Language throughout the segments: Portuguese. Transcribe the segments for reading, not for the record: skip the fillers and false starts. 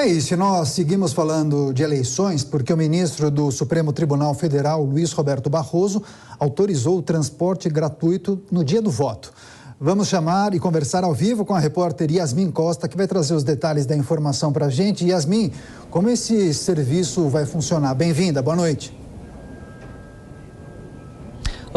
É isso, e nós seguimos falando de eleições porque o ministro do Supremo Tribunal Federal, Luiz Roberto Barroso, autorizou o transporte gratuito no dia do voto. Vamos chamar e conversar ao vivo com a repórter Yasmin Costa, que vai trazer os detalhes da informação para a gente. Yasmin, como esse serviço vai funcionar? Bem-vinda, boa noite.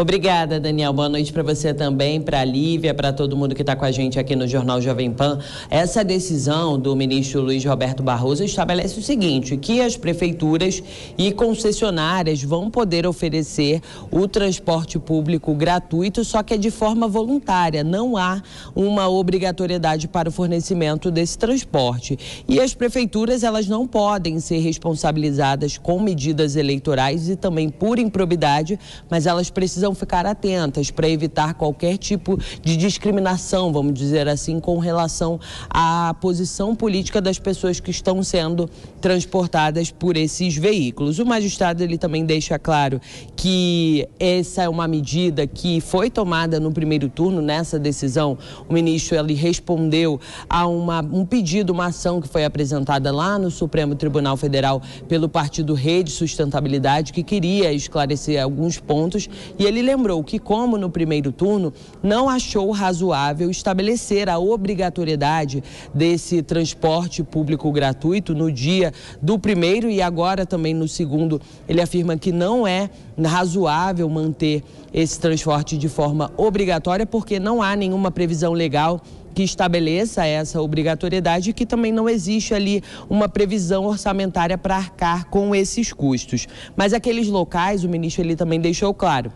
Obrigada, Daniel. Boa noite para você também, para a Lívia, para todo mundo que está com a gente aqui no Jornal Jovem Pan. Essa decisão do ministro Luiz Roberto Barroso estabelece o seguinte, que as prefeituras e concessionárias vão poder oferecer o transporte público gratuito, só que é de forma voluntária, não há uma obrigatoriedade para o fornecimento desse transporte. E as prefeituras, elas não podem ser responsabilizadas com medidas eleitorais e também por improbidade, mas elas precisam ficar atentas para evitar qualquer tipo de discriminação, vamos dizer assim, com relação à posição política das pessoas que estão sendo transportadas por esses veículos. O magistrado, ele também deixa claro que essa é uma medida que foi tomada no primeiro turno. Nessa decisão, o ministro, ele respondeu a um pedido, uma ação que foi apresentada lá no Supremo Tribunal Federal pelo partido Rede Sustentabilidade, que queria esclarecer alguns pontos, e ele lembrou que, como no primeiro turno, não achou razoável estabelecer a obrigatoriedade desse transporte público gratuito no dia do primeiro e agora também no segundo. Ele afirma que não é razoável manter esse transporte de forma obrigatória porque não há nenhuma previsão legal que estabeleça essa obrigatoriedade e que também não existe ali uma previsão orçamentária para arcar com esses custos. Mas aqueles locais, o ministro, ele também deixou claro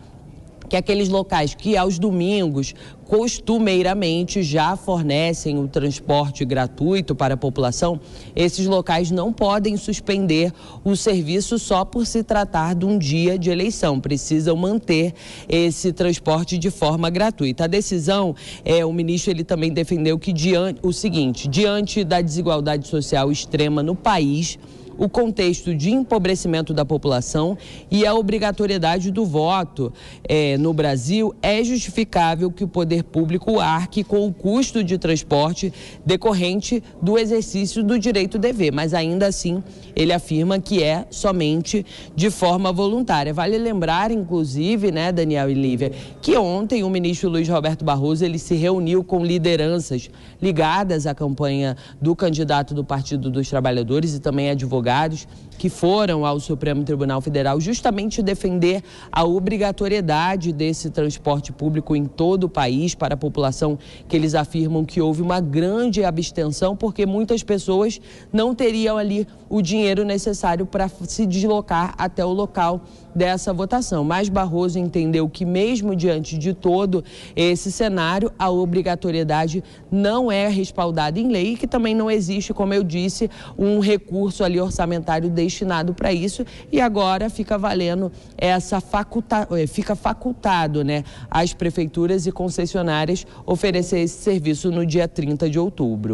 que aqueles locais que aos domingos costumeiramente já fornecem o transporte gratuito para a população, esses locais não podem suspender o serviço só por se tratar de um dia de eleição. Precisam manter esse transporte de forma gratuita. A decisão, o ministro, ele também defendeu que diante da desigualdade social extrema no país, o contexto de empobrecimento da população e a obrigatoriedade do voto no Brasil, é justificável que o poder público arque com o custo de transporte decorrente do exercício do direito-dever, mas ainda assim ele afirma que é somente de forma voluntária. Vale lembrar, inclusive, né, Daniel e Lívia, que ontem o ministro Luiz Roberto Barroso, ele se reuniu com lideranças ligadas à campanha do candidato do Partido dos Trabalhadores e também advogados que foram ao Supremo Tribunal Federal justamente defender a obrigatoriedade desse transporte público em todo o país para a população, que eles afirmam que houve uma grande abstenção porque muitas pessoas não teriam ali o dinheiro necessário para se deslocar até o local dessa votação. Mas Barroso entendeu que mesmo diante de todo esse cenário, a obrigatoriedade não é respaldada em lei e que também não existe, como eu disse, um recurso ali orçamentário destinado para isso, e agora fica valendo fica facultado, né, às prefeituras e concessionárias oferecer esse serviço no dia 30 de outubro.